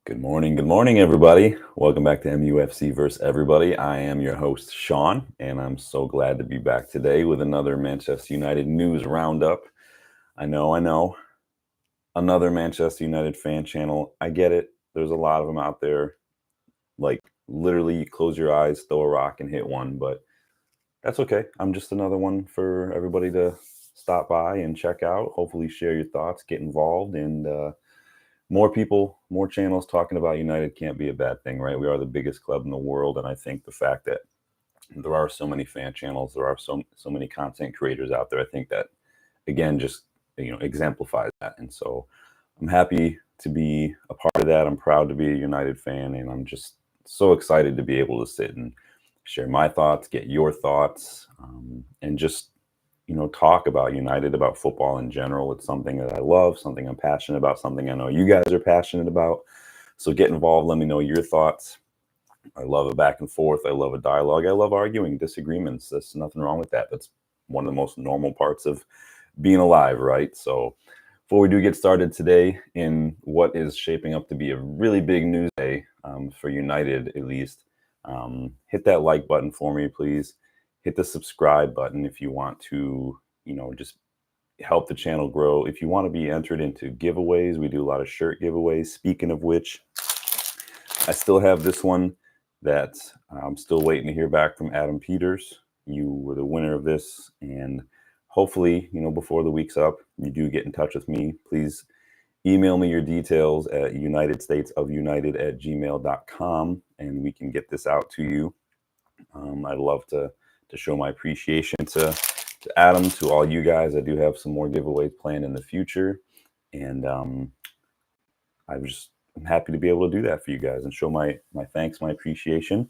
Good morning, everybody. Welcome back to MUFC vs. Everybody. I am your host, Sean, and I'm so glad to be back today with another Manchester United news roundup. I know, another Manchester United fan channel. I get it. There's a lot of them out there. Like, literally, you close your eyes, throw a rock, and hit one, but that's okay. I'm just another one for everybody to stop by and check out. Hopefully, share your thoughts, get involved, and more people, more channels talking about United can't be a bad thing, right? We are the biggest club in the world, and I think the fact that there are so many fan channels, there are so many content creators out there, I think that again just exemplifies that. And so I'm happy to be a part of that. I'm proud to be a United fan, and I'm just so excited to be able to sit and share my thoughts, get your thoughts, and just talk about United, about football in general. It's something that I love, something I'm passionate about, something I know you guys are passionate about. So get involved. Let me know your thoughts. I love a back and forth. I love a dialogue. I love arguing, disagreements. There's nothing wrong with that. That's one of the most normal parts of being alive, right? So before we do get started today in what is shaping up to be a really big news day for United, at least, hit that like button for me, please. Hit the subscribe button if you want to, just help the channel grow. If you want to be entered into giveaways, we do a lot of shirt giveaways. Speaking of which, I still have this one that I'm still waiting to hear back from Adam Peters. You were the winner of this, and hopefully, before the week's up, you do get in touch with me. Please email me your details at unitedstatesofunited@gmail.com, and we can get this out to you. I'd love to show my appreciation to Adam, to all you guys. I do have some more giveaways planned in the future, and I'm happy to be able to do that for you guys and show my thanks, my appreciation.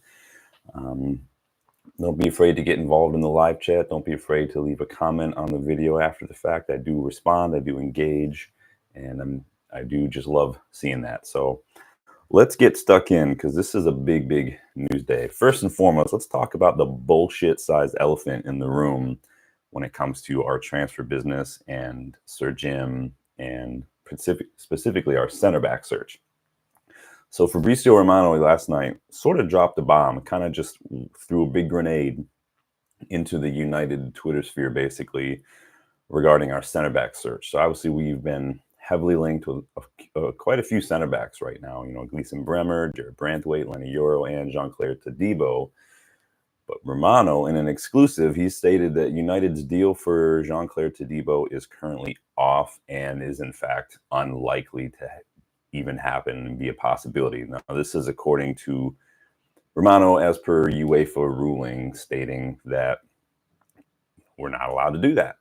Don't be afraid to get involved in the live chat. Don't be afraid to leave a comment on the video after the fact. I do respond, I do engage, and I do just love seeing that. So let's get stuck in, because this is a big news day. First and foremost, let's talk about the bullshit-sized elephant in the room when it comes to our transfer business and Sir Jim, and specifically our center back search. So Fabrizio Romano last night sort of dropped a bomb, kind of just threw a big grenade into the United Twitter sphere, basically, regarding our center back search. So obviously we've been heavily linked with quite a few center backs right now. Gleason Bremer, Jared Branthwaite, Lenny Yoro, and Jean-Claire Todibo. But Romano, in an exclusive, he stated that United's deal for Jean-Claire Todibo is currently off and is in fact unlikely to even happen and be a possibility. Now, this is according to Romano as per UEFA ruling, stating that we're not allowed to do that.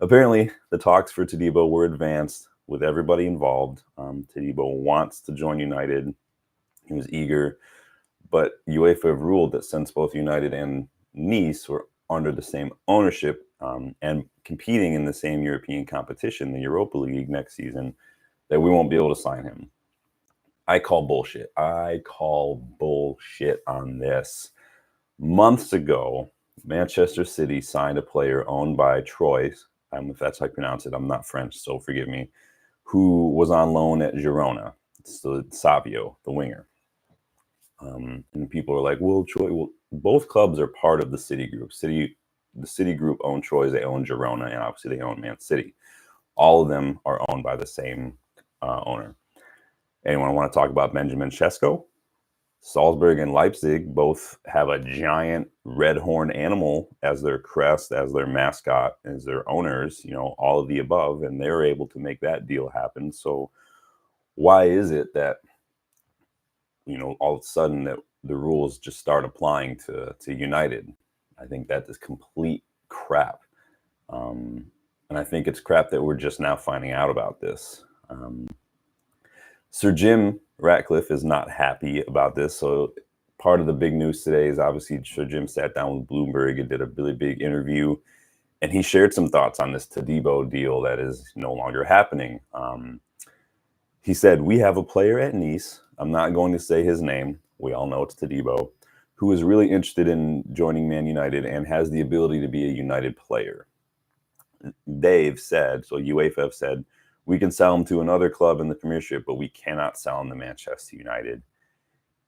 Apparently, the talks for Todibo were advanced with everybody involved. Todibo wants to join United. He was eager, but UEFA have ruled that since both United and Nice were under the same ownership and competing in the same European competition, the Europa League next season, that we won't be able to sign him. I call bullshit. I call bullshit on this. Months ago, Manchester City signed a player owned by Troy, if that's how you pronounce it. I'm not French, so forgive me, who was on loan at Girona. So Savio, the winger. And people are like, well, Troy, both clubs are part of the City Group. The City Group own Troyes, they own Girona, and obviously they own Man City. All of them are owned by the same owner. Anyone want to talk about Benjamin Sesko? Salzburg and Leipzig both have a giant red horned animal as their crest, as their mascot, as their owners, all of the above, and they're able to make that deal happen. So why is it that, all of a sudden that the rules just start applying to United? I think that is complete crap. And I think it's crap that we're just now finding out about this. Sir Jim Ratcliffe is not happy about this. So part of the big news today is obviously Sir Jim sat down with Bloomberg and did a really big interview, and he shared some thoughts on this Todibo deal that is no longer happening. He said, we have a player at Nice, I'm not going to say his name, we all know it's Todibo, who is really interested in joining Man United and has the ability to be a United player. They've said, so UEFA have said, We can sell him to another club in the Premiership, but we cannot sell him to Manchester United.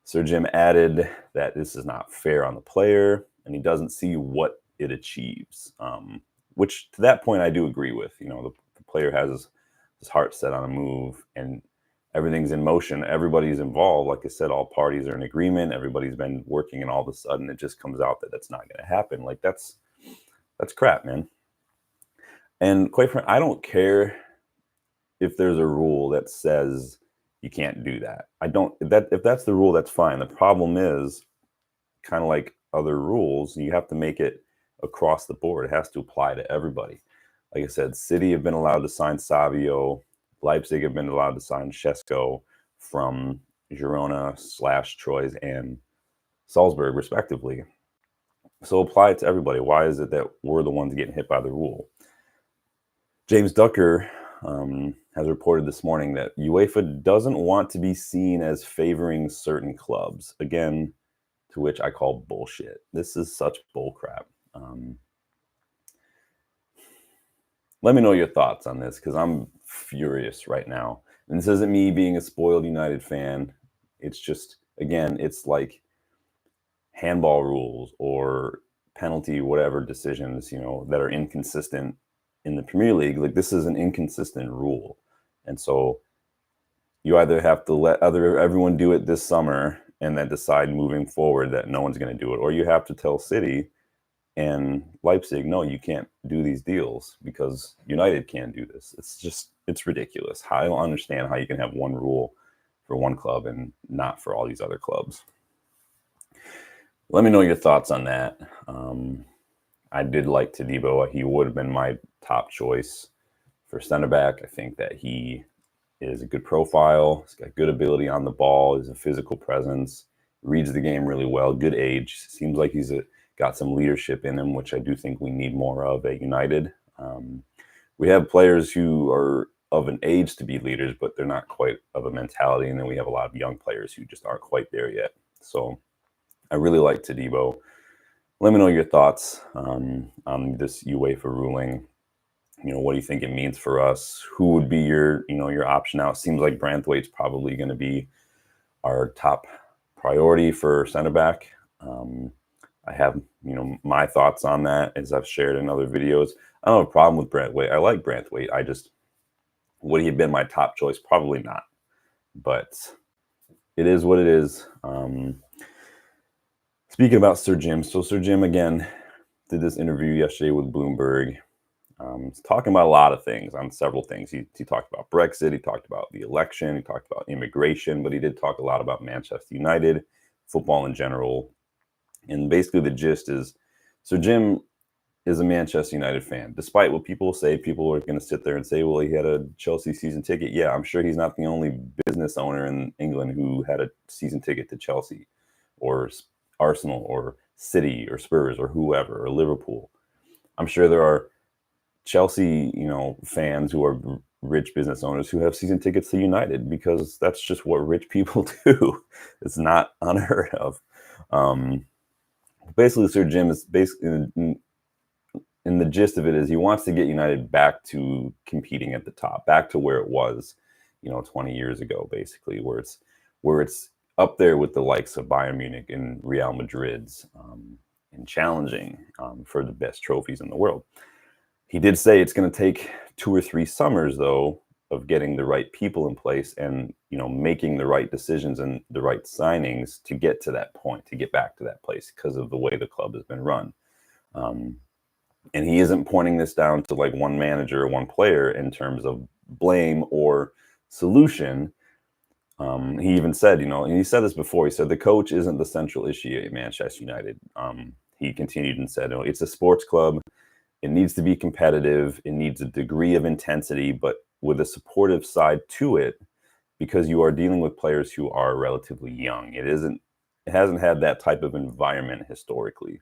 Sir Jim added that this is not fair on the player, and he doesn't see what it achieves, which to that point I do agree with. You know, the player has his heart set on a move, and everything's in motion. Everybody's involved. Like I said, all parties are in agreement. Everybody's been working, and all of a sudden it just comes out that that's not going to happen. Like that's crap, man. And quite frankly, I don't care if there's a rule that says you can't do that. I don't. If that's the rule, that's fine. The problem is, kind of like other rules, you have to make it across the board. It has to apply to everybody. Like I said, City have been allowed to sign Savio. Leipzig have been allowed to sign Šeško from Girona/Troyes and Salzburg, respectively. So apply it to everybody. Why is it that we're the ones getting hit by the rule? James Ducker has reported this morning that UEFA doesn't want to be seen as favoring certain clubs. Again, to which I call bullshit. This is such bullcrap. Let me know your thoughts on this, because I'm furious right now. And this isn't me being a spoiled United fan. It's just, again, it's like handball rules or penalty, whatever decisions, you know, that are inconsistent in the Premier League. Like, this is an inconsistent rule. And so you either have to let everyone do it this summer and then decide moving forward that no one's going to do it, or you have to tell City and Leipzig, no, you can't do these deals because United can't do this. It's ridiculous. I don't understand how you can have one rule for one club and not for all these other clubs. Let me know your thoughts on that. I did like Todibo. He would have been my top choice for center back. I think that he is a good profile. He's got good ability on the ball. He's a physical presence. Reads the game really well. Good age. Seems like he's got some leadership in him, which I do think we need more of at United. We have players who are of an age to be leaders, but they're not quite of a mentality. And then we have a lot of young players who just aren't quite there yet. So I really like Todibo. Let me know your thoughts on this UEFA ruling. You know, what do you think it means for us? Who would be your option out? Seems like Branthwaite's probably going to be our top priority for center back. I have, my thoughts on that, as I've shared in other videos. I don't have a problem with Branthwaite. I like Branthwaite. Would he have been my top choice? Probably not. But it is what it is. Speaking about Sir Jim, so Sir Jim, again, did this interview yesterday with Bloomberg. He's talking about a lot of things, on several things. He talked about Brexit. He talked about the election. He talked about immigration. But he did talk a lot about Manchester United, football in general. And basically the gist is, Sir Jim is a Manchester United fan. Despite what people say, people are going to sit there and say, well, he had a Chelsea season ticket. Yeah, I'm sure he's not the only business owner in England who had a season ticket to Chelsea or Arsenal or City or Spurs or whoever, or Liverpool. I'm sure there are Chelsea, fans who are rich business owners who have season tickets to United, because that's just what rich people do. It's not unheard of. Basically, Sir Jim is basically, in the gist of it, is he wants to get United back to competing at the top, back to where it was, 20 years ago, basically, where it's up there with the likes of Bayern Munich and Real Madrid's, and challenging for the best trophies in the world. He did say it's going to take 2 or 3 summers, though, of getting the right people in place and, making the right decisions and the right signings to get to that point, to get back to that place, because of the way the club has been run. And he isn't pointing this down to like one manager or one player in terms of blame or solution. He even said, and he said this before, he said the coach isn't the central issue at Manchester United. He continued and said, it's a sports club. It needs to be competitive. It needs a degree of intensity, but with a supportive side to it, because you are dealing with players who are relatively young. It hasn't had that type of environment historically.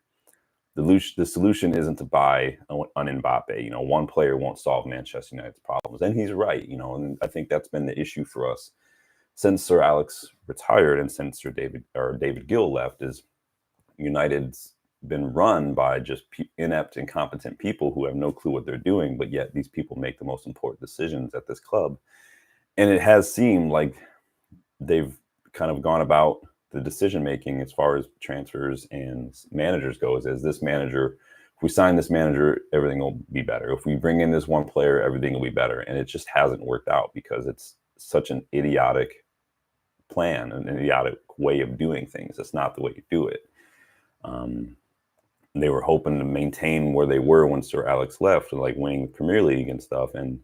The solution isn't to buy an Mbappe. One player won't solve Manchester United's problems. And he's right, and I think that's been the issue for us since Sir Alex retired and since David Gill left, is United's been run by just inept, incompetent people who have no clue what they're doing, but yet these people make the most important decisions at this club. And it has seemed like they've kind of gone about the decision making as far as transfers and managers goes as this manager, if we sign this manager, everything will be better. If we bring in this one player, everything will be better. And it just hasn't worked out because it's such an idiotic plan, an idiotic way of doing things. It's not the way you do it. They were hoping to maintain where they were when Sir Alex left, like winning the Premier League and stuff. And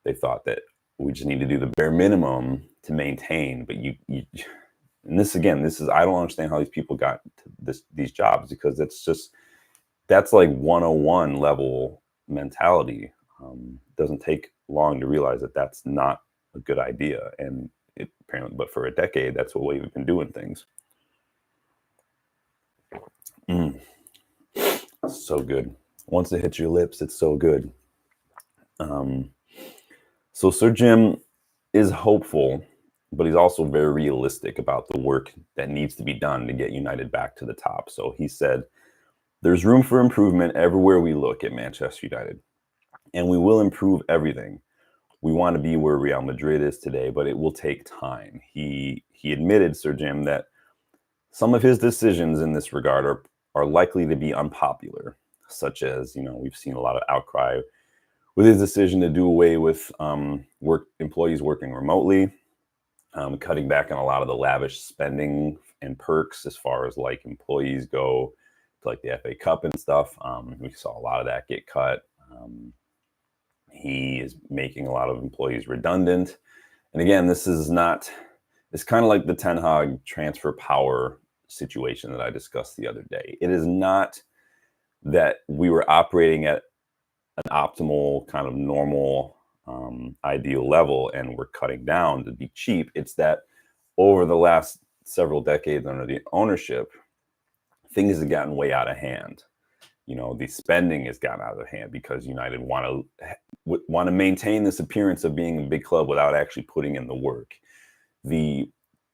they thought that we just need to do the bare minimum to maintain. But and this again, this is, I don't understand how these people got to these jobs, because that's like 101 level mentality. Doesn't take long to realize that that's not a good idea. And it apparently, but for a decade, that's the way we've been doing things. So good. Once it hits your lips, it's so good. So Sir Jim is hopeful, but he's also very realistic about the work that needs to be done to get United back to the top. So he said, there's room for improvement everywhere we look at Manchester United, and we will improve everything. We want to be where Real Madrid is today, but it will take time. He admitted, Sir Jim, that some of his decisions in this regard are likely to be unpopular, such as, we've seen a lot of outcry with his decision to do away with employees working remotely, cutting back on a lot of the lavish spending and perks as far as like employees go to like the FA Cup and stuff. We saw a lot of that get cut. He is making a lot of employees redundant. And again, it's kind of like the Ten Hag transfer power situation that I discussed the other day. It is not that we were operating at an optimal kind of normal ideal level and we're cutting down to be cheap. It's that over the last several decades under the ownership, things have gotten way out of hand. The spending has gotten out of hand because United want to maintain this appearance of being a big club without actually putting in the work. The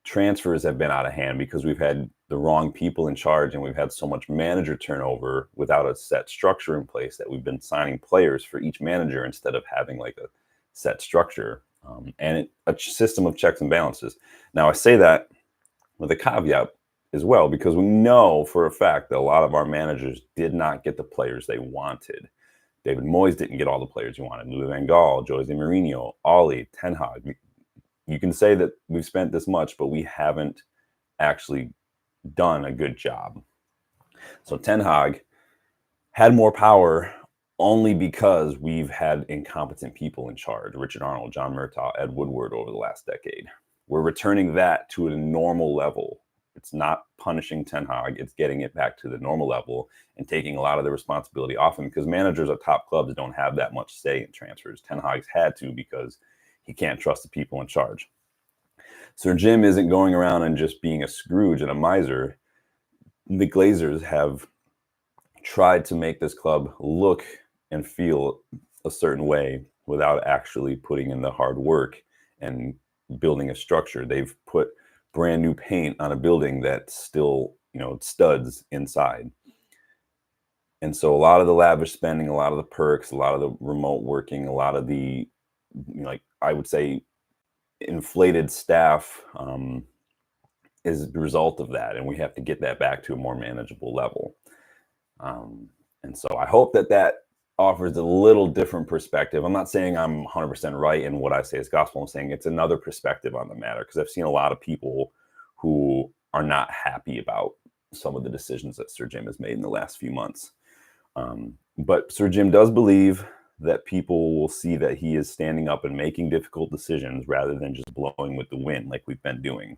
transfers have been out of hand because we've had the wrong people in charge, and we've had so much manager turnover without a set structure in place that we've been signing players for each manager instead of having like a set structure and a system of checks and balances. Now, I say that with a caveat as well, because we know for a fact that a lot of our managers did not get the players they wanted. David Moyes didn't get all the players he wanted. Louis van Gaal, Jose Mourinho, Ole, Ten Hag. You can say that we've spent this much, but we haven't actually done a good job. So Ten Hag had more power only because we've had incompetent people in charge. Richard Arnold, John Murtaugh, Ed Woodward over the last decade. We're returning that to a normal level. It's not punishing Ten Hag. It's getting it back to the normal level and taking a lot of the responsibility off him, because managers at top clubs don't have that much say in transfers. Ten Hag's had to because he can't trust the people in charge. Sir Jim isn't going around and just being a Scrooge and a miser. The Glazers have tried to make this club look and feel a certain way without actually putting in the hard work and building a structure. They've put brand new paint on a building that's still, studs inside. And so a lot of the lavish spending, a lot of the perks, a lot of the remote working, a lot of the, I would say, inflated staff is the result of that. And we have to get that back to a more manageable level. And so I hope that offers a little different perspective. I'm not saying I'm 100% right in what I say is gospel. I'm saying it's another perspective on the matter, because I've seen a lot of people who are not happy about some of the decisions that Sir Jim has made in the last few months. But Sir Jim does believe that people will see that he is standing up and making difficult decisions rather than just blowing with the wind like we've been doing.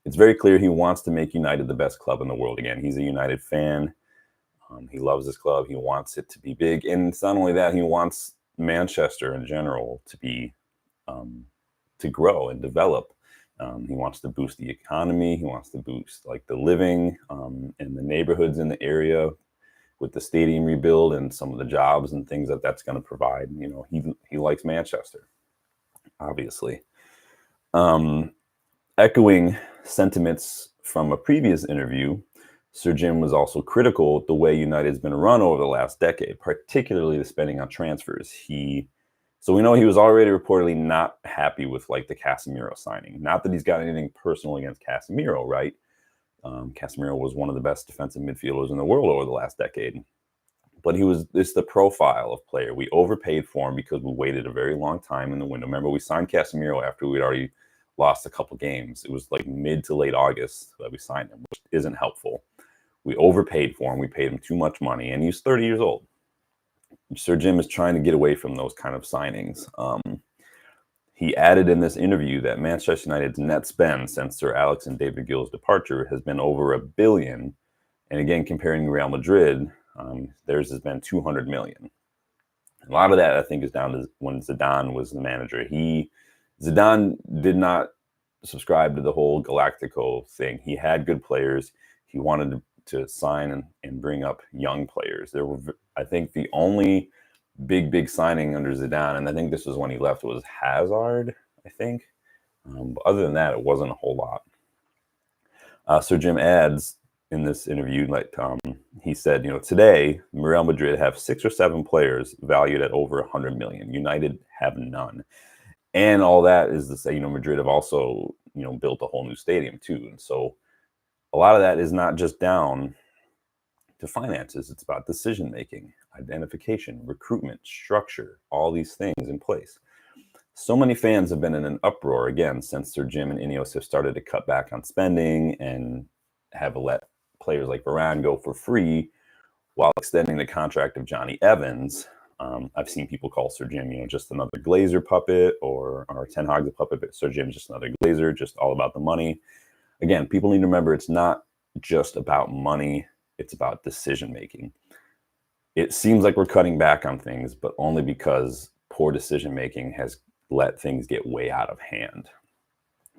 It's very clear he wants to make United the best club in the world again. He's a United fan. He loves this club. He wants it to be big. And it's not only that, he wants Manchester in general to be, to grow and develop. He wants to boost the economy. He wants to boost the living in the neighborhoods in the area with the stadium rebuild and some of the jobs and things that's going to provide. He likes Manchester, obviously. Echoing sentiments from a previous interview, Sir Jim was also critical of the way United's been run over the last decade, particularly the spending on transfers. So we know he was already reportedly not happy with like the Casemiro signing. Not that he's got anything personal against Casemiro, right? Casemiro was one of the best defensive midfielders in the world over the last decade. But it's the profile of player. We overpaid for him because we waited a very long time in the window. Remember, we signed Casemiro after we'd already lost a couple games. It was like mid to late August that we signed him, which isn't helpful. We overpaid for him. We paid him too much money, and he's 30 years old. Sir Jim is trying to get away from those kind of signings. He added in this interview that Manchester United's net spend since Sir Alex and David Gill's departure has been over $1 billion. And again, comparing Real Madrid, theirs has been 200 million. A lot of that, I think, is down to when Zidane was the manager. Zidane did not subscribe to the whole Galactico thing. He had good players. He wanted to sign and bring up young players. There were, I think, the only big signing under Zidane, and I think this was when he left, was Hazard, I think. But other than that, it wasn't a whole lot. Sir Jim adds in this interview, like he said, today Real Madrid have 6 or 7 players valued at over 100 million. United have none. And all that is to say, Madrid have also, built a whole new stadium too. And so a lot of that is not just down to finances. It's about decision-making, identification, recruitment, structure, all these things in place. So many fans have been in an uproar again since Sir Jim and Ineos have started to cut back on spending and have let players like Varane go for free while extending the contract of Johnny Evans. I've seen people call Sir Jim, just another Glazer puppet, or Ten Hag's a puppet, but Sir Jim's just another Glazer, just all about the money. Again, people need to remember it's not just about money, it's about decision making. It seems like we're cutting back on things, but only because poor decision making has let things get way out of hand.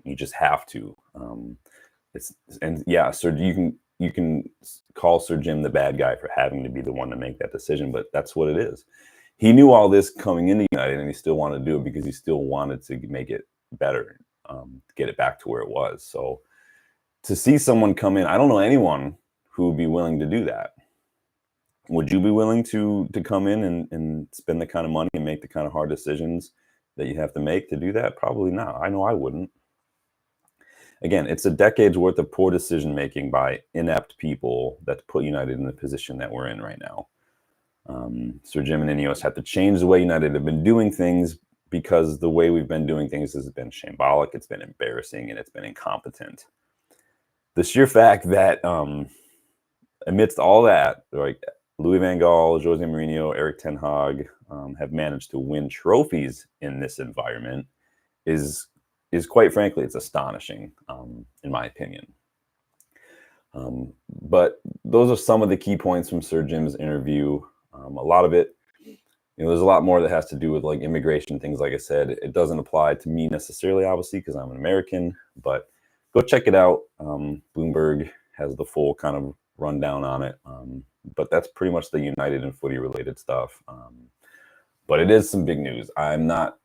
You just have to. Sir, you can call Sir Jim the bad guy for having to be the one to make that decision, but that's what it is. He knew all this coming into United, and he still wanted to do it because he still wanted to make it better, get it back to where it was. So to see someone come in, I don't know anyone who would be willing to do that. Would you be willing to come in and spend the kind of money and make the kind of hard decisions that you have to make to do that? Probably not. I know I wouldn't. Again, it's a decade's worth of poor decision making by inept people that put United in the position that we're in right now. Sir Jim and Ineos have to change the way United have been doing things, because the way we've been doing things has been shambolic, it's been embarrassing, and it's been incompetent. The sheer fact that amidst all that, like Louis van Gaal, Jose Mourinho, Eric Ten Hag have managed to win trophies in this environment is quite frankly, it's astonishing, in my opinion. But those are some of the key points from Sir Jim's interview. A lot of it, there's a lot more that has to do with like immigration, things like I said. It doesn't apply to me necessarily, obviously, because I'm an American, but go check it out. Bloomberg has the full kind of rundown on it. But that's pretty much the United and footy related stuff. But it is some big news. I'm not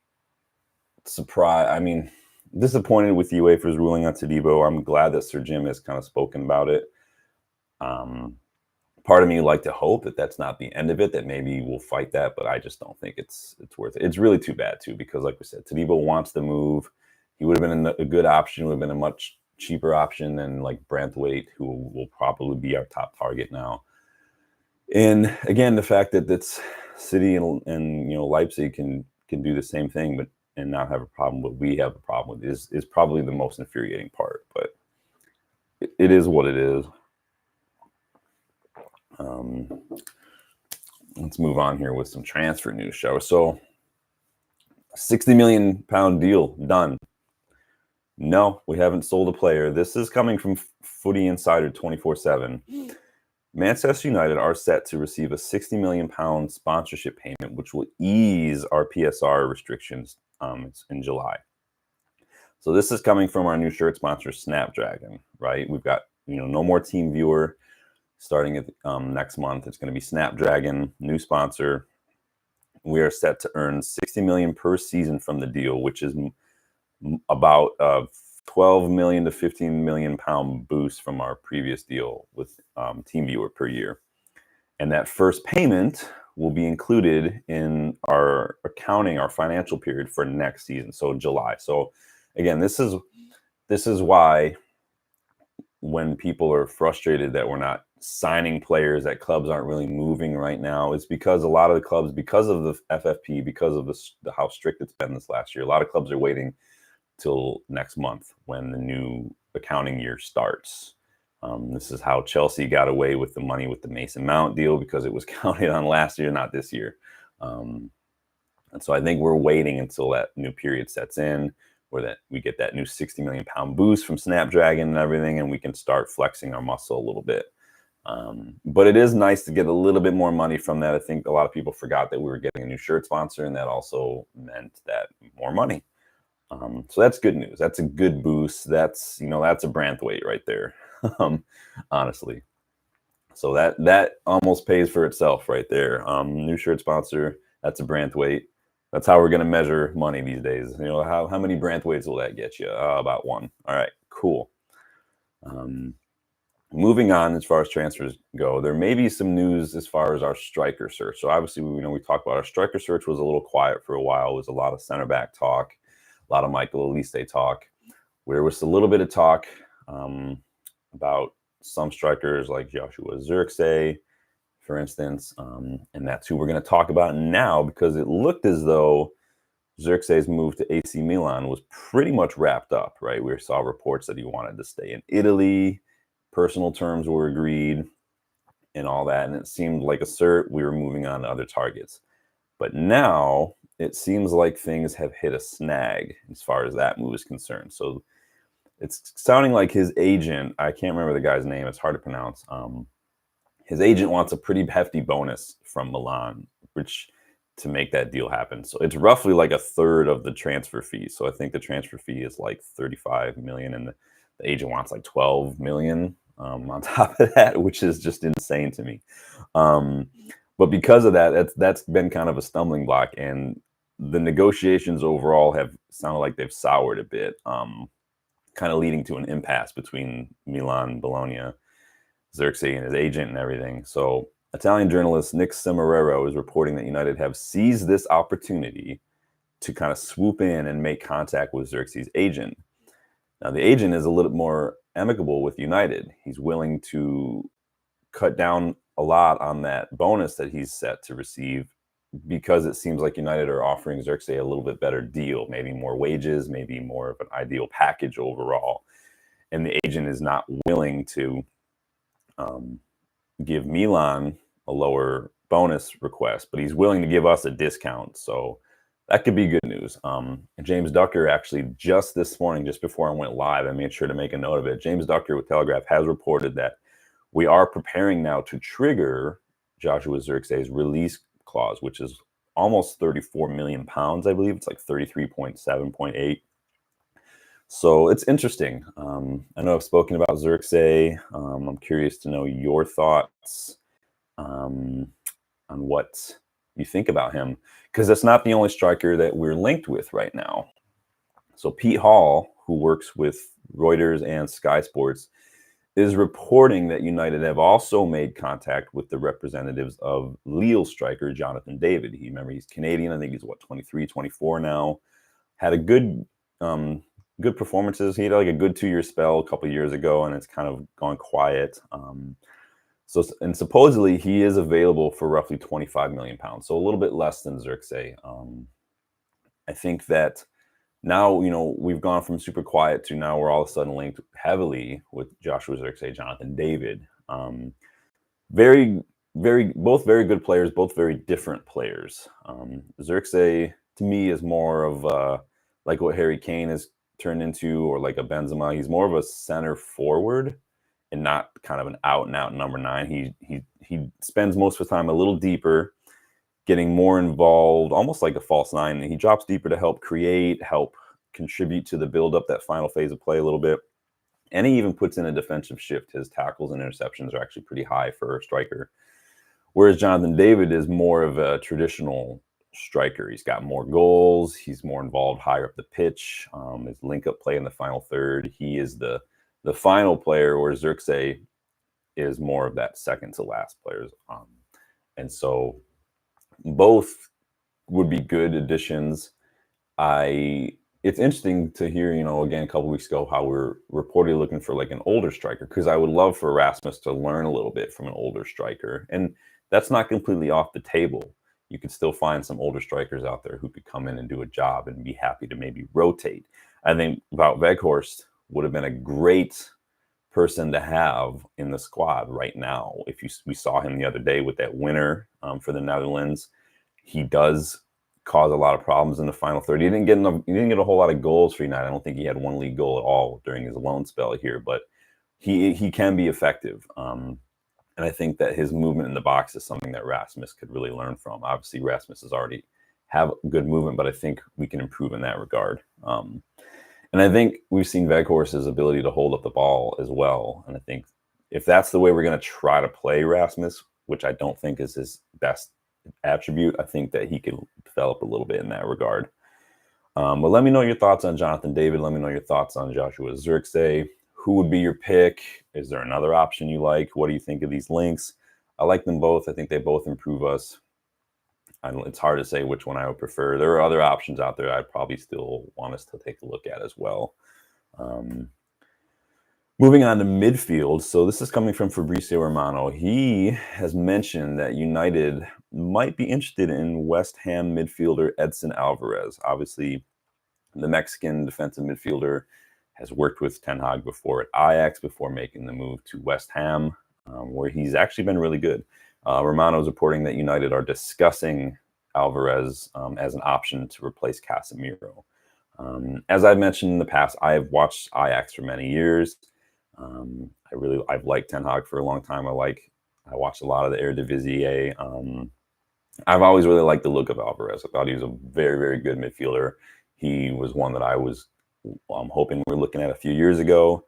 surprised. I mean, disappointed with UEFA's ruling on Todibo. I'm glad that Sir Jim has kind of spoken about it. Part of me would like to hope that that's not the end of it, that maybe we'll fight that, but I just don't think it's worth it. It's really too bad too, because like we said, Todibo wants to move. He would have been a good option, would have been a much cheaper option than like Branthwaite, who will probably be our top target now. And again, the fact that that's City and Leipzig can do the same thing, but and not have a problem, but we have a problem with is probably the most infuriating part. But it is what it is. Let's move on here with some transfer news, shall we? So, £60 million deal done. No, we haven't sold a player. This is coming from Footy Insider 24/7. Manchester United are set to receive a £60 million sponsorship payment, which will ease our PSR restrictions in July. So this is coming from our new shirt sponsor, Snapdragon, right? We've got no more Team Viewer starting at next month. It's going to be Snapdragon, new sponsor. We are set to earn $60 million per season from the deal, which is about 12 million to 15 million pound boost from our previous deal with TeamViewer per year. And that first payment will be included in our accounting, our financial period for next season, so July. So again, this is why when people are frustrated that we're not signing players, that clubs aren't really moving right now, it's because a lot of the clubs, because of the FFP, because of how strict it's been this last year, a lot of clubs are waiting till next month when the new accounting year starts. This is how Chelsea got away with the money with the Mason Mount deal, because it was counted on last year, not this year. And so I think we're waiting until that new period sets in, where that we get that new 60 million pound boost from Snapdragon and everything, and we can start flexing our muscle a little bit. But it is nice to get a little bit more money from that. I think a lot of people forgot that we were getting a new shirt sponsor, and that also meant that more money. So that's good news. That's a good boost. That's a Branthwaite right there, honestly. So that almost pays for itself right there. New shirt sponsor. That's a Branthwaite. That's how we're going to measure money these days. How many Branthwaites will that get you? About one. All right, cool. Moving on, as far as transfers go, there may be some news as far as our striker search. So obviously, we talked about our striker search was a little quiet for a while. It was a lot of center back talk, a lot of Michael Olise talk. There was a little bit of talk about some strikers like Joshua Zirkzee, for instance, and that's who we're going to talk about now, because it looked as though Zirkzee's move to AC Milan was pretty much wrapped up, right? We saw reports that he wanted to stay in Italy, personal terms were agreed, and all that, and it seemed like we were moving on to other targets. But now it seems like things have hit a snag as far as that move is concerned. So it's sounding like his agent, I can't remember the guy's name, it's hard to pronounce, his agent wants a pretty hefty bonus from Milan, to make that deal happen. So it's roughly like a third of the transfer fee. So I think the transfer fee is like 35 million, and the agent wants like 12 million on top of that, which is just insane to me. But because of that, that's been kind of a stumbling block, and the negotiations overall have sounded like they've soured a bit, kind of leading to an impasse between Milan, Bologna, Zirkzee and his agent and everything. So Italian journalist Nick Cimarero is reporting that United have seized this opportunity to kind of swoop in and make contact with Zirkzee's agent. Now, the agent is a little more amicable with United. He's willing to cut down a lot on that bonus that he's set to receive, because it seems like United are offering Zirkzee a little bit better deal, maybe more wages, maybe more of an ideal package overall. And the agent is not willing to give Milan a lower bonus request, but he's willing to give us a discount. So that could be good news. James Ducker actually just this morning, just before I went live, I made sure to make a note of it. James Ducker with Telegraph has reported that we are preparing now to trigger Joshua Zirkzee's release clause, which is almost 34 million pounds. I believe it's like 33.7.8. So it's interesting. I know I've spoken about Zirkzee. I'm curious to know your thoughts on what you think about him, because that's not the only striker that we're linked with right now. So Pete Hall, who works with Reuters and Sky Sports, is reporting that United have also made contact with the representatives of Lille striker Jonathan David. He's Canadian. I think he's 23, 24 now. Had a good performances. He had like a good 2-year spell a couple of years ago, and it's kind of gone quiet. And supposedly he is available for roughly 25 million pounds, so a little bit less than Zirkzee. I think that now, we've gone from super quiet to now we're all of a sudden linked heavily with Joshua Zirkzee, Jonathan David. Both very good players, both very different players. Zirkzee, to me, is more of like what Harry Kane has turned into, or like a Benzema. He's more of a center forward and not kind of an out-and-out number 9. He spends most of the time a little deeper, getting more involved, almost like a false 9. He drops deeper to help create, help contribute to the build-up, that final phase of play a little bit. And he even puts in a defensive shift. His tackles and interceptions are actually pretty high for a striker. Whereas Jonathan David is more of a traditional striker. He's got more goals. He's more involved higher up the pitch. His link-up play in the final third. He is the final player, where Xerxes is more of that second to last players. And so both would be good additions. It's interesting to hear, again, a couple weeks ago, how we're reportedly looking for like an older striker, because I would love for Rasmus to learn a little bit from an older striker. And that's not completely off the table. You could still find some older strikers out there who could come in and do a job and be happy to maybe rotate. I think Wout Weghorst would have been a great person to have in the squad right now. We saw him the other day with that winner for the Netherlands. He does cause a lot of problems in the final third. He didn't get a whole lot of goals for United. I don't think he had one league goal at all during his loan spell here, but he can be effective. And I think that his movement in the box is something that Rasmus could really learn from. Obviously, Rasmus has already have good movement, but I think we can improve in that regard. And I think we've seen Weghorst's ability to hold up the ball as well. And I think if that's the way we're going to try to play Rasmus, which I don't think is his best attribute, I think that he could develop a little bit in that regard. But let me know your thoughts on Jonathan David. Let me know your thoughts on Joshua Xerxes. Who would be your pick? Is there another option you like? What do you think of these links? I like them both. I think they both improve us. It's hard to say which one I would prefer. There are other options out there I'd probably still want us to take a look at as well. Moving on to midfield. So this is coming from Fabrizio Romano. He has mentioned that United might be interested in West Ham midfielder Edson Alvarez. Obviously, the Mexican defensive midfielder has worked with Ten Hag before at Ajax before making the move to West Ham, where he's actually been really good. Romano is reporting that United are discussing Alvarez as an option to replace Casemiro. As I've mentioned in the past, I have watched Ajax for many years. I've liked Ten Hag for a long time. I watched a lot of the Eredivisie. I've always really liked the look of Alvarez. I thought he was a very, very good midfielder. He was one that I was hoping we were looking at a few years ago.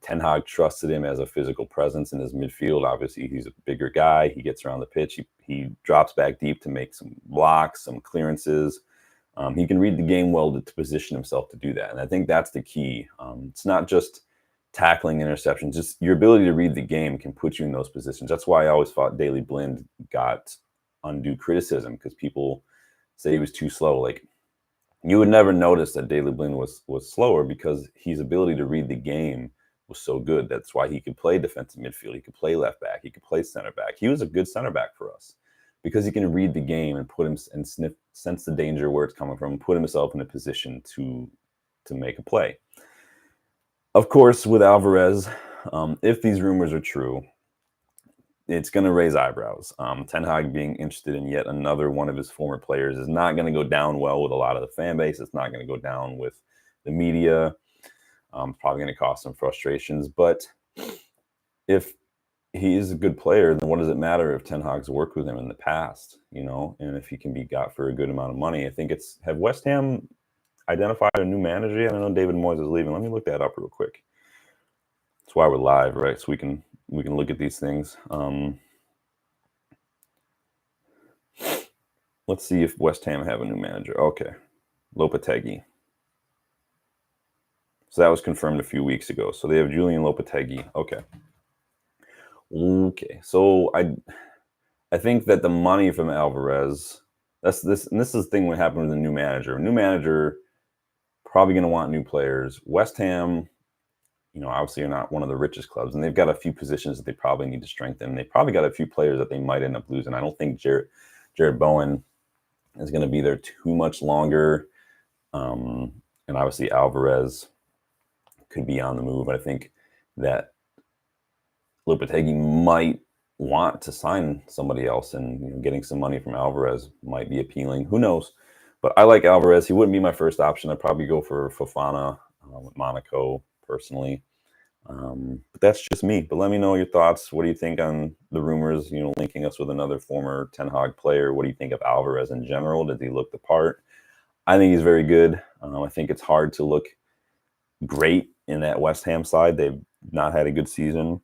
Ten Hag trusted him as a physical presence in his midfield. Obviously, he's a bigger guy. He gets around the pitch. He drops back deep to make some blocks, some clearances. He can read the game well to position himself to do that. And I think that's the key. It's not just tackling interceptions, just your ability to read the game can put you in those positions. That's why I always thought Daley Blind got undue criticism, because people say he was too slow. Like, you would never notice that Daley Blind was slower, because his ability to read the game was so good. That's why he could play defensive midfield. He could play left back. He could play center back. He was a good center back for us because he can read the game and sense the danger where it's coming from, and put himself in a position to make a play. Of course, with Alvarez, if these rumors are true, it's going to raise eyebrows. Ten Hag being interested in yet another one of his former players is not going to go down well with a lot of the fan base. It's not going to go down with the media. Probably going to cause some frustrations. But if he is a good player, then what does it matter if Ten Hag's worked with him in the past, and if he can be got for a good amount of money? I think have West Ham identified a new manager yet? I know David Moyes is leaving. Let me look that up real quick. That's why we're live, right? So we can look at these things. Let's see if West Ham have a new manager. Okay. Lopetegui. So that was confirmed a few weeks ago. So they have Julian Lopetegui. Okay. So I think that the money from Alvarez, and this is the thing what happened with the new manager. A new manager probably going to want new players. West Ham, obviously are not one of the richest clubs, and they've got a few positions that they probably need to strengthen. They probably got a few players that they might end up losing. I don't think Jared Bowen is going to be there too much longer. And obviously Alvarez could be on the move. I think that Lopetegui might want to sign somebody else, and getting some money from Alvarez might be appealing. Who knows? But I like Alvarez. He wouldn't be my first option. I'd probably go for Fofana with Monaco personally. But that's just me. But let me know your thoughts. What do you think on the rumors, linking us with another former Ten Hag player? What do you think of Alvarez in general? Did he look the part? I think he's very good. I think it's hard to look great in that West Ham side. They've not had a good season.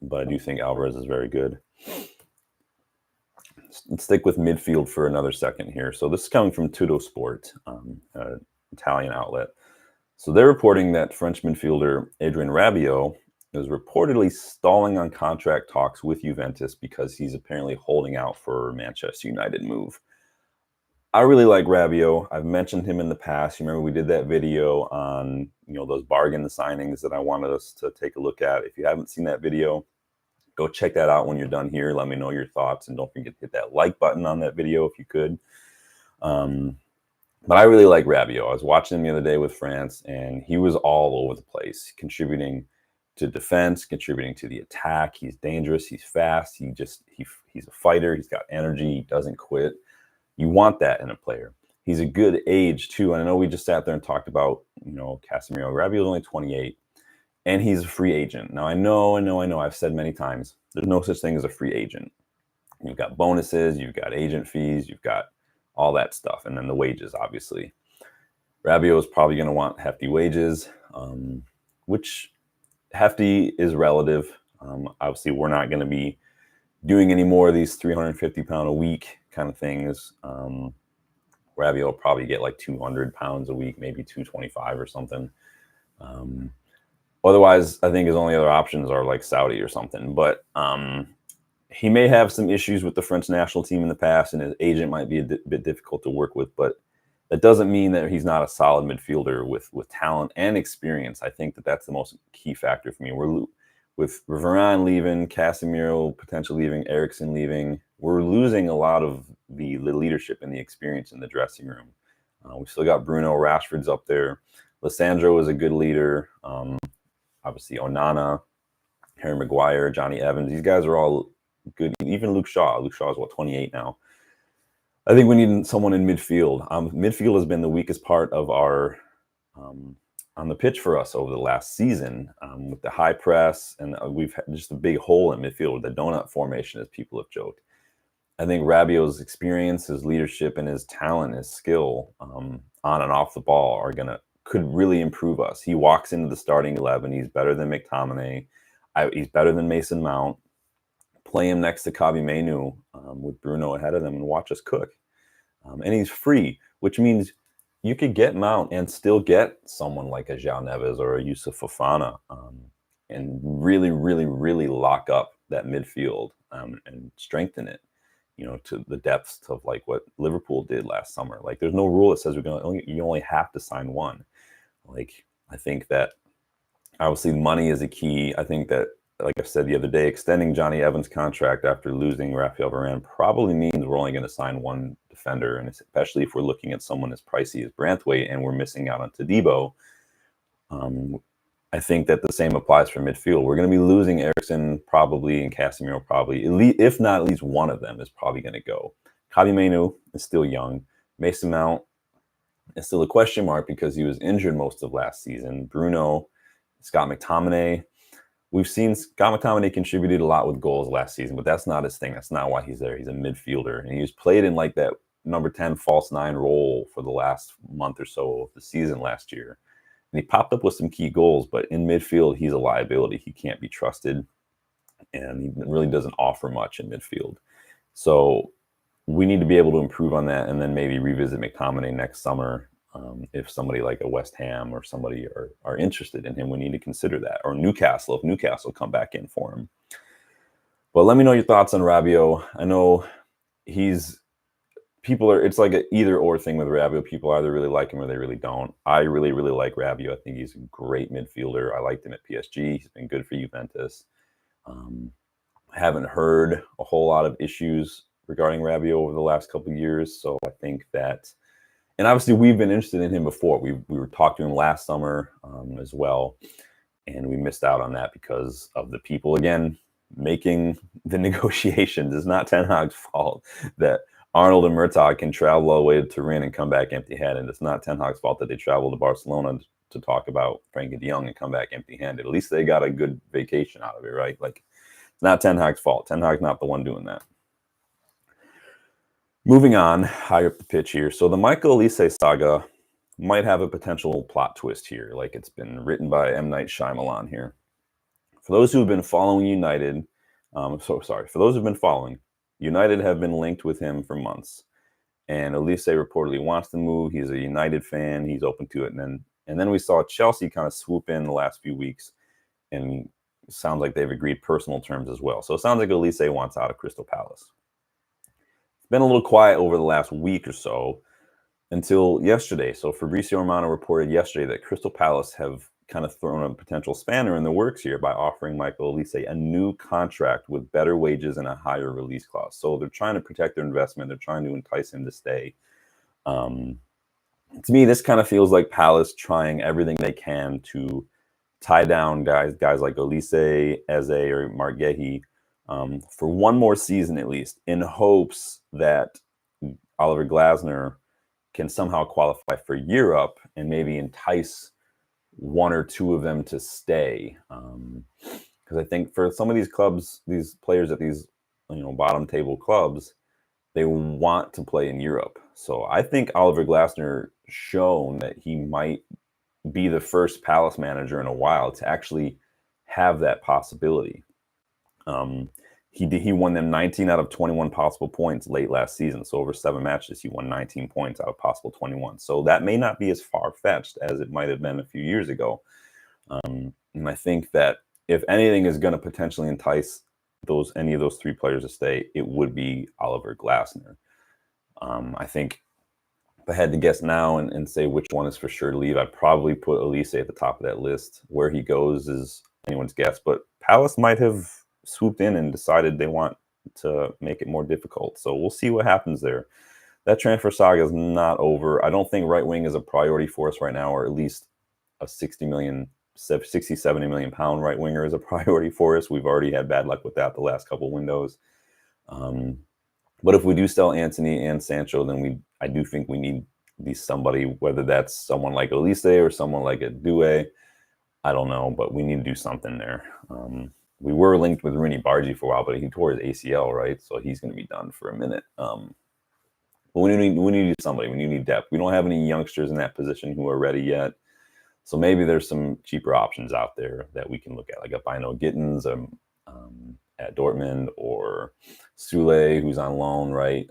But I do think Alvarez is very good. let's stick with midfield for another second here. So this is coming from Todibo Sport, Italian outlet. So they're reporting that French midfielder Adrien Rabiot is reportedly stalling on contract talks with Juventus because he's apparently holding out for Manchester United move. I really like Rabiot. I've mentioned him in the past. You remember we did that video on, those bargain signings that I wanted us to take a look at. If you haven't seen that video, go check that out when you're done here. Let me know your thoughts, and don't forget to hit that like button on that video if you could. But I really like Rabiot. I was watching him the other day with France, and he was all over the place, contributing to defense, contributing to the attack. He's dangerous. He's fast. He's a fighter. He's got energy. He doesn't quit. You want that in a player. He's a good age too. And I know we just sat there and talked about, Casemiro. Rabiot's only 28, and he's a free agent. Now I know. I've said many times, there's no such thing as a free agent. You've got bonuses, you've got agent fees, you've got all that stuff, and then the wages, obviously. Rabiot is probably going to want hefty wages, which hefty is relative. Obviously, we're not going to be doing any more of these 350 pound a week kind of things. Rabiot will probably get like 200 pounds a week, maybe 225 or something. Otherwise, I think his only other options are like Saudi or something. But he may have some issues with the French national team in the past, and his agent might be a bit difficult to work with. But that doesn't mean that he's not a solid midfielder with talent and experience. I think that's the most key factor for me. With Varane leaving, Casemiro potentially leaving, Eriksen leaving, we're losing a lot of the leadership and the experience in the dressing room. We still got Bruno, Rashford's up there. Lissandro is a good leader. Obviously, Onana, Harry Maguire, Johnny Evans. These guys are all good. Even Luke Shaw. Luke Shaw is, 28 now. I think we need someone in midfield. Midfield has been the weakest part of our on the pitch for us over the last season, with the high press, and we've had just a big hole in midfield with the donut formation, as people have joked. I think Rabiot's experience, his leadership, and his talent, his skill on and off the ball could really improve us. He walks into the starting 11. He's better than McTominay. He's better than Mason Mount. Play him next to Kabi Menu with Bruno ahead of them and watch us cook. And he's free, which means you could get Mount and still get someone like a João Neves or a Yusuf Fofana, and really, really, really lock up that midfield and strengthen it, to the depths of like what Liverpool did last summer. Like, there's no rule that says you only have to sign one. Like, I think that obviously money is a key. I think that, like I said the other day, extending Johnny Evans' contract after losing Raphael Varane probably means we're only going to sign one defender, and especially if we're looking at someone as pricey as Branthwaite and we're missing out on Todibo. I think that the same applies for midfield. We're going to be losing Eriksen probably, and Casemiro probably. If not, at least one of them is probably going to go. Kabi Menu is still young. Mason Mount is still a question mark because he was injured most of last season. Bruno, Scott McTominay. We've seen Scott McTominay contributed a lot with goals last season, but that's not his thing. That's not why he's there. He's a midfielder, and he was played in like that number 10 false 9 role for the last month or so of the season last year. And he popped up with some key goals, but in midfield, he's a liability. He can't be trusted, and he really doesn't offer much in midfield. So we need to be able to improve on that, and then maybe revisit McTominay next summer. If somebody like a West Ham or somebody are interested in him, we need to consider that. Or Newcastle, if Newcastle come back in for him. But let me know your thoughts on Rabiot. I know it's like an either or thing with Rabiot. People either really like him or they really don't. I really, really like Rabiot. I think he's a great midfielder. I liked him at PSG. He's been good for Juventus. I haven't heard a whole lot of issues regarding Rabiot over the last couple of years. So I think that, and obviously we've been interested in him before. We were talking to him last summer as well, and we missed out on that because of the people, again, making the negotiations. It's not Ten Hag's fault that Arnold and Murtagh can travel all the way to Turin and come back empty-handed. It's not Ten Hag's fault that they traveled to Barcelona to talk about Frankie de Jong and come back empty-handed. At least they got a good vacation out of it, right? Like, it's not Ten Hag's fault. Ten Hag's not the one doing that. Moving on, higher up the pitch here. So the Michael Olise saga might have a potential plot twist here, like it's been written by M. Night Shyamalan here. For those who have been following United, for those who've been following, United have been linked with him for months. And Elise reportedly wants to move. He's a United fan. He's open to it. And then we saw Chelsea kind of swoop in the last few weeks, and it sounds like they've agreed personal terms as well. So it sounds like Elise wants out of Crystal Palace. It's been a little quiet over the last week or so until yesterday. So Fabrizio Romano reported yesterday that Crystal Palace have kind of thrown a potential spanner in the works here by offering Michael Elise a new contract with better wages and a higher release clause. So they're trying to protect their investment. They're trying to entice him to stay. To me, this kind of feels like Palace trying everything they can to tie down guys like Elise, Eze, or Marguehi for one more season at least, in hopes that Oliver Glasner can somehow qualify for Europe and maybe entice one or two of them to stay. Because I think for some of these clubs, these players at these bottom table clubs, they want to play in Europe. So I think Oliver Glasner shown that he might be the first Palace manager in a while to actually have that possibility. He won them 19 out of 21 possible points late last season. So over 7 matches, he won 19 points out of possible 21. So that may not be as far-fetched as it might have been a few years ago. And I think that if anything is going to potentially entice any of those 3 players to stay, it would be Oliver Glasner. I think if I had to guess now and say which one is for sure to leave, I'd probably put Elise at the top of that list. Where he goes is anyone's guess, but Palace might have swooped in and decided they want to make it more difficult. So we'll see what happens there. That transfer saga is not over. I don't think right wing is a priority for us right now, or at least a 70 million pound right winger is a priority for us. We've already had bad luck with that the last couple windows. But if we do sell Antony and Sancho, then I do think we need somebody, whether that's someone like Elise or someone like a Doué. I don't know, but we need to do something there. We were linked with Rooney Bargy for a while, but he tore his ACL, right? So he's going to be done for a minute. But we need to do somebody. We need depth. We don't have any youngsters in that position who are ready yet. So maybe there's some cheaper options out there that we can look at, like a Bino Gittins at Dortmund, or Sule, who's on loan, right?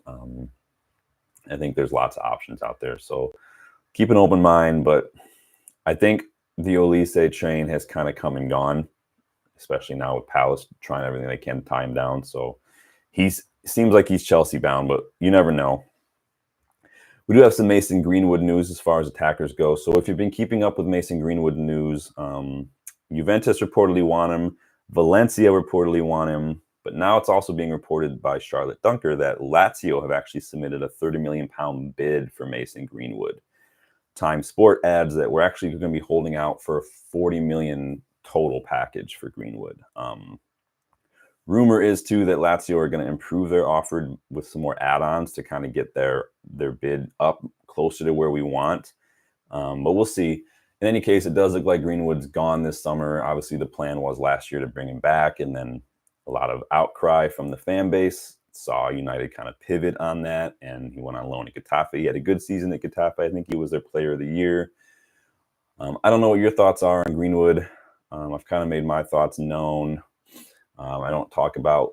I think there's lots of options out there. So keep an open mind, but I think the Elise train has kind of come and gone, especially now with Palace trying everything they can to tie him down. So seems like he's Chelsea bound, but you never know. We do have some Mason Greenwood news as far as attackers go. So if you've been keeping up with Mason Greenwood news, Juventus reportedly want him. Valencia reportedly want him. But now it's also being reported by Charlotte Dunker that Lazio have actually submitted a £30 million bid for Mason Greenwood. Time Sport adds that we're actually going to be holding out for a $40 million total package for Greenwood. Rumor is too that Lazio are going to improve their offer with some more add-ons to kind of get their bid up closer to where we want. But we'll see. In any case, it does look like Greenwood's gone this summer. Obviously, the plan was last year to bring him back, and then a lot of outcry from the fan base saw United kind of pivot on that, and he went on loan at Getafe. He had a good season at Getafe. I think he was their player of the year. I don't know what your thoughts are on Greenwood. I've kind of made my thoughts known. I don't talk about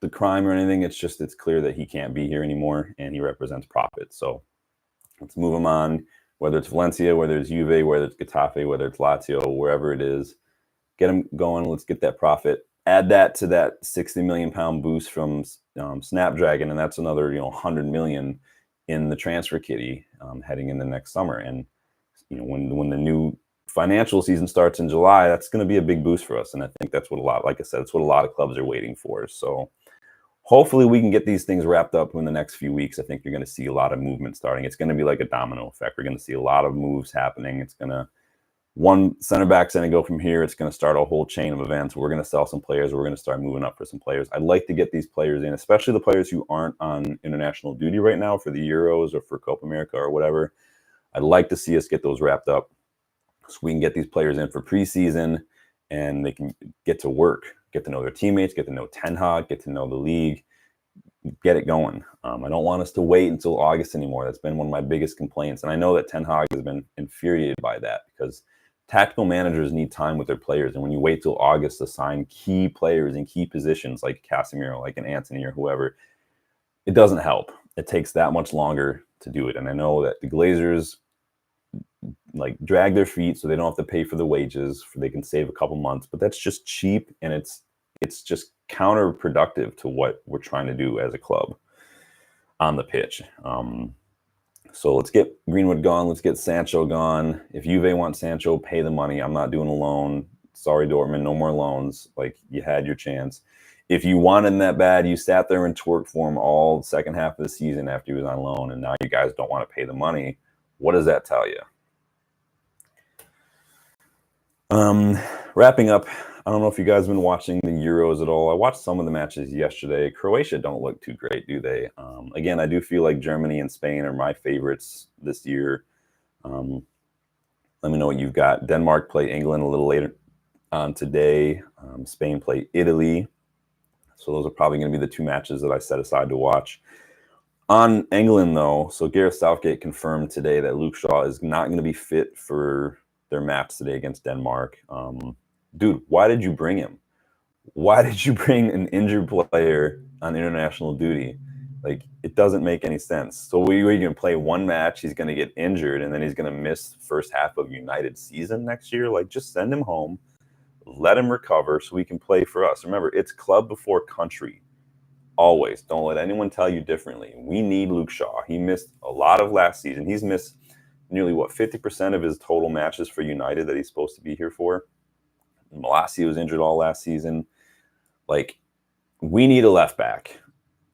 the crime or anything. It's clear that he can't be here anymore, and he represents profit. So let's move him on, whether it's Valencia, whether it's Juve, whether it's Getafe, whether it's Lazio, wherever it is. Get him going. Let's get that profit. Add that to that £60 million boost from Snapdragon, and that's another $100 million in the transfer kitty heading into next summer. And when the new financial season starts in July, that's going to be a big boost for us. And I think that's what that's what a lot of clubs are waiting for. So hopefully we can get these things wrapped up in the next few weeks. I think you're going to see a lot of movement starting. It's going to be like a domino effect. We're going to see a lot of moves happening. One center back's going to go from here. It's going to start a whole chain of events. We're going to sell some players. We're going to start moving up for some players. I'd like to get these players in, especially the players who aren't on international duty right now for the Euros or for Copa America or whatever. I'd like to see us get those wrapped up so we can get these players in for preseason and they can get to work, get to know their teammates, get to know Ten Hag, get to know the league, get it going. I don't want us to wait until August anymore. That's been one of my biggest complaints. And I know that Ten Hag has been infuriated by that because tactical managers need time with their players. And when you wait till August to sign key players in key positions like Casemiro, like an Antony or whoever, it doesn't help. It takes that much longer to do it. And I know that the Glazers like drag their feet so they don't have to pay for the wages, for they can save a couple months, but that's just cheap, and it's just counterproductive to what we're trying to do as a club on the pitch. So let's get Greenwood gone. Let's get Sancho gone. If Juve wants Sancho, pay the money. I'm not doing a loan. Sorry, Dortmund, no more loans. Like, you had your chance. If you wanted him that bad, you sat there and twerked for him all the second half of the season after he was on loan, and now you guys don't want to pay the money. What does that tell you? Wrapping up, I don't know if you guys have been watching the Euros at all. I watched some of the matches yesterday. Croatia don't look too great, do they? Again, I do feel like Germany and Spain are my favorites this year. Let me know what you've got. Denmark play England a little later on today. Spain play Italy. So those are probably going to be the two matches that I set aside to watch. On England, though, so Gareth Southgate confirmed today that Luke Shaw is not going to be fit for their match today against Denmark. Dude, why did you bring him? Why did you bring an injured player on international duty? Like, it doesn't make any sense. So we're going to play one match, he's going to get injured, and then he's going to miss the first half of United season next year? Like, just send him home, let him recover so he can play for us. Remember, it's club before country. Always. Don't let anyone tell you differently. We need Luke Shaw. He missed a lot of last season. He's missed nearly, 50% of his total matches for United that he's supposed to be here for. Malacia was injured all last season. Like, we need a left back.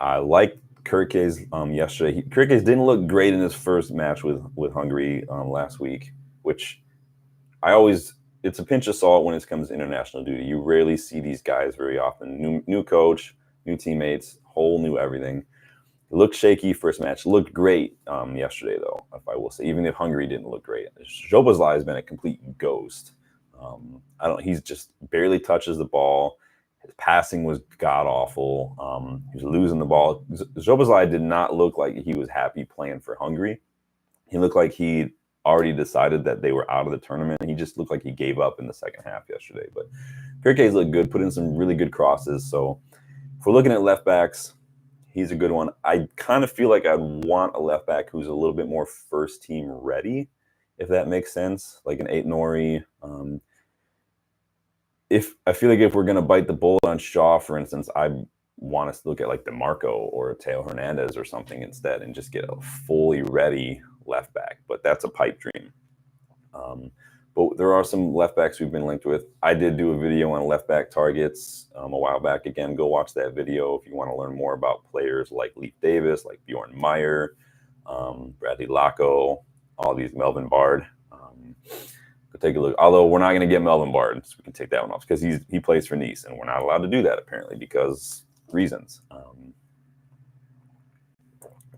I like Kirke's yesterday. Kirke's didn't look great in his first match with Hungary last week, which it's a pinch of salt when it comes to international duty. You rarely see these guys very often. New coach, new teammates, whole new everything. It looked shaky first match. Looked great yesterday, though, if I will say. Even if Hungary didn't look great. Szoboszlai has been a complete ghost. He's just barely touches the ball. His passing was god-awful. He was losing the ball. Szoboszlai did not look like he was happy playing for Hungary. He looked like he already decided that they were out of the tournament. He just looked like he gave up in the second half yesterday. But Pirke's looked good, put in some really good crosses. So if we're looking at left backs, he's a good one. I kind of feel like I'd want a left back who's a little bit more first team ready, if that makes sense, like an Aït-Nouri. If I feel like if we're going to bite the bullet on Shaw, for instance, I want us to look at like DeMarco or Teo Hernandez or something instead and just get a fully ready left back. But that's a pipe dream. But there are some left backs we've been linked with. I did do a video on left back targets a while back. Again, go watch that video if you want to learn more about players like Leif Davis, like Bjorn Meyer, Bradley Lacko, all these, Melvin Bard. Go take a look. Although we're not going to get Melvin Bard, so we can take that one off because he plays for Nice, and we're not allowed to do that apparently because reasons.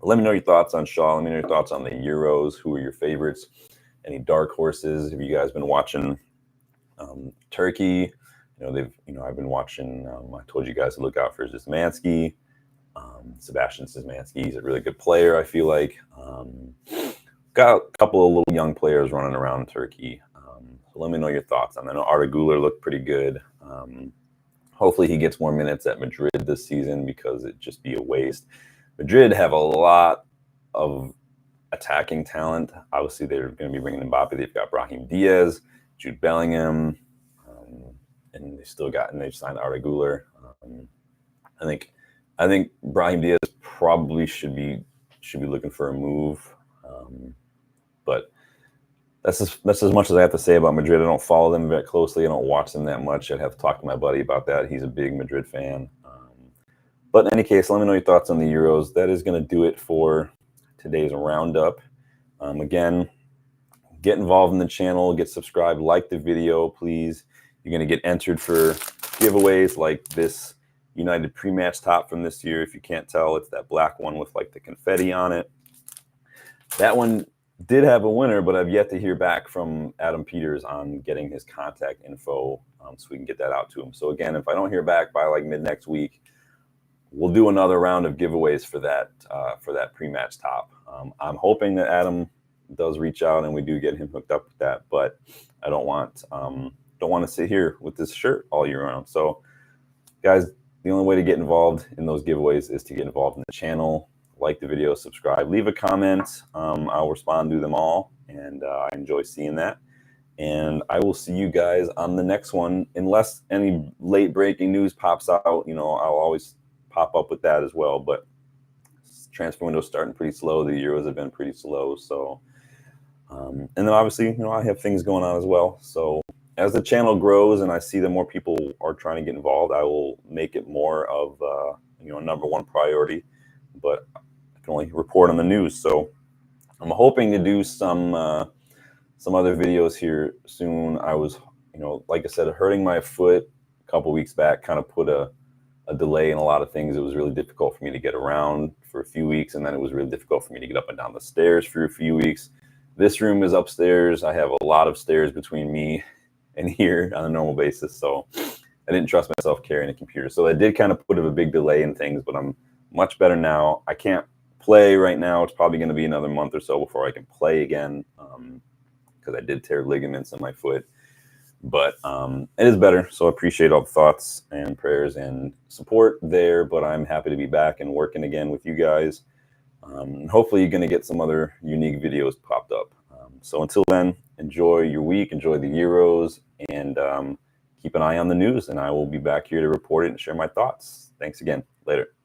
Let me know your thoughts on Shaw. Let me know your thoughts on the Euros. Who are your favorites? Any dark horses? Have you guys been watching Turkey? I've been watching. I told you guys to look out for Szymanski. Sebastian Szymanski. He's a really good player, I feel like. Got a couple of little young players running around Turkey. So let me know your thoughts on that. I know Arda Güler looked pretty good. Hopefully he gets more minutes at Madrid this season because it'd just be a waste. Madrid have a lot of attacking talent. Obviously, they're going to be bringing Mbappe. They've got Brahim Diaz, Jude Bellingham, and they've signed Arda Güler. I think Brahim Diaz probably should be looking for a move. But that's as much as I have to say about Madrid. I don't follow them that closely. I don't watch them that much. I'd have to talk to my buddy about that. He's a big Madrid fan. But in any case, let me know your thoughts on the Euros. That is going to do it for today's roundup. Again, get involved in the channel, get subscribed, like the video, please. You're going to get entered for giveaways like this United pre-match top from this year. If you can't tell, it's that black one with like the confetti on it. That one did have a winner, but I've yet to hear back from Adam Peters on getting his contact info so we can get that out to him. So again, if I don't hear back by like mid next week, we'll do another round of giveaways for that pre-match top. I'm hoping that Adam does reach out and we do get him hooked up with that, but I don't want to sit here with this shirt all year round. So guys, the only way to get involved in those giveaways is to get involved in the channel. Like the video, subscribe, leave a comment. I'll respond to them all, and I enjoy seeing that. And I will see you guys on the next one, unless any late breaking news pops out. You know, I'll always pop up with that as well. But transfer window's starting pretty slow. The Euros have been pretty slow. So, and then obviously, you know, I have things going on as well. So as the channel grows and I see that more people are trying to get involved, I will make it more of you know, #1 priority. But I can only report on the news. So I'm hoping to do some other videos here soon. I was, you know, like I said, hurting my foot a couple weeks back kind of put a delay in a lot of things. It was really difficult for me to get around for a few weeks, and then it was really difficult for me to get up and down the stairs for a few weeks. This room is upstairs. I have a lot of stairs between me and here on a normal basis, so I didn't trust myself carrying a computer. So that did kind of put a big delay in things, but I'm much better now. I can't play right now. It's probably going to be another month or so before I can play again, because I did tear ligaments in my foot. But it is better, so I appreciate all the thoughts and prayers and support there. But I'm happy to be back and working again with you guys. Hopefully you're going to get some other unique videos popped up. So until then, enjoy your week, enjoy the Euros, and keep an eye on the news. And I will be back here to report it and share my thoughts. Thanks again. Later.